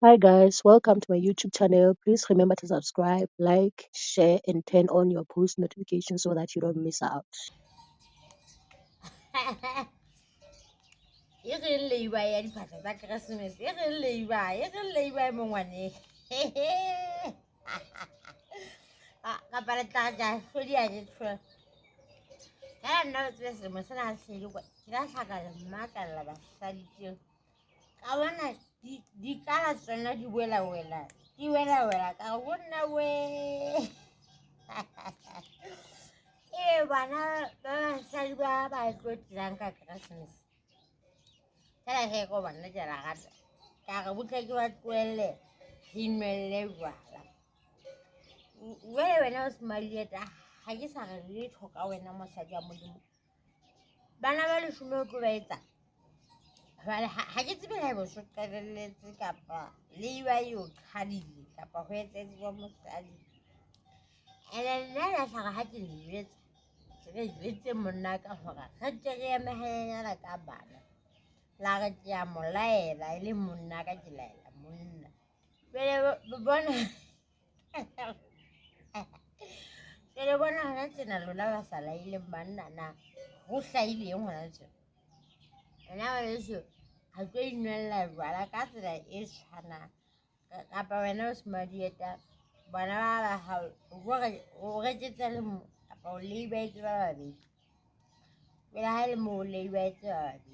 Hi guys, welcome to my YouTube channel. Please remember to subscribe, like, share, and turn on your post notifications so that you don't miss out. E re Laybuy ya diphahlo tsa Keresemese. E re Laybuy mo ngwane. Kapa le tla ja hlodi ya ditho. Ya nna o tsebe selemo sena ha se le kwa. Ke la hlaka le makalla basadi tseo. Ka bona di kala tsona di wela. Di wela ka bona we. Bana ba basadi ba tlo dirang ka Keresemese. Fela he ko banna ke la gata ka re butle ke ba tlohelle re inwelle jwala. Jwale wena o semadieta ga ke sa re letho ka wena mosadi wa modimo. Bana ba leshome o tlo ba etsa jwale ga ke tsebe la bo so qalelletse kapa Laybuy o qhadile kapa ho etsetse wa mosadi. And nna la tlhaga ha ke lebetse ke re jwetse monna ka hore re tle re eme hanyana ka bana. La re ke a mo laela e le monna ka ke laela monna. Jwale bona jwale bona hona tjena lona ba sa laileng banna na ho hlahileng hona tjena. Wena wa leso ha tlo inwella jwala ka tsela e tshwanang kapa wena o semadieta bana ba hao o reketsa le mo kapa o Laybuy ba babedi. Jwale ha le mo Laybuy ba babedi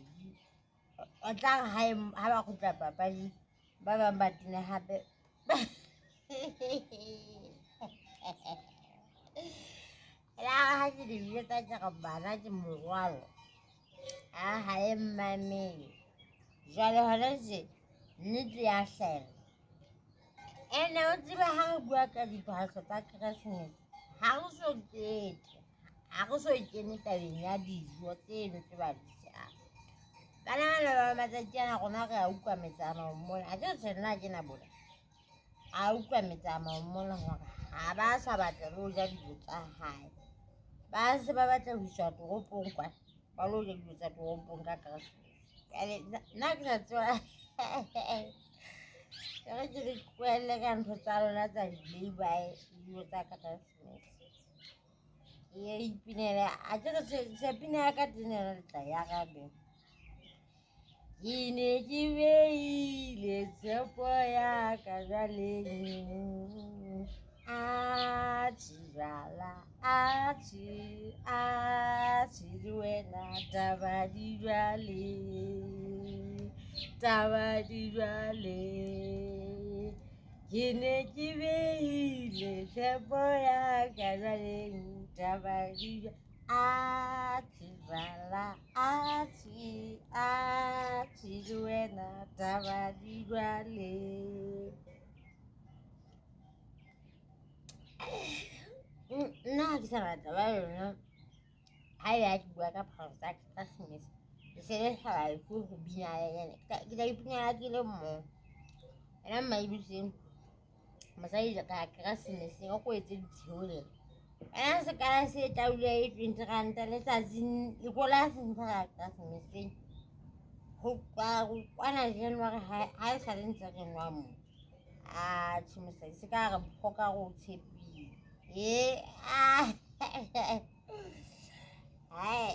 o tla ha ba kgutla papadi ba bang ba tene hape la ha ke di bile tsa ka bana ke morwalo ha e mmamele jwale hona tje nnete ya hlahella. Ene o tseba ha re bua ka diphahlo tsa Keresemese ha re so kene tabeng ya dijo tseno tse ba di jang. Bana bana ba matsatsi ana rona re a utlwa metsamao mona a ke re nna ke na bona a utlwa metsamao mona hore ha ba sa batla le ho ja dijo tsa hae. Ba se ba batla ho iswa toropong kwana ba lo ja dijo tsa toropong ka Keresemese. Jwale nna ke sa tseba re ke re tlohelle ka ntho tsa lona tsa Laybuy dijo tsa Keresemese. Ke ipinele a ke re se pina ya ka tenelo le tla ya rabeng. Ke ne ke beile tshepo ya ka jwaleng jwala le wena taba di jwale ke ne ke beile tshepo ya ka jwaleng taba di jwala le wena taba di jwale. Nna ha ke sa batla ba yona ha ya ke bua ka phahlo tsa Keresemese ke se le hlaba lefu ho bina yane ke tla ipinela ke le mong wena mmaebiseng mosadi ka Keresemese o ko etse ditheolelo wena sekala se taule e 20 ranta letsatsing lekola sentsha ka Keresemeseng ho kwana January ha e sa le ntse re nwa mo mosadi se ka re phoka go tshepile hai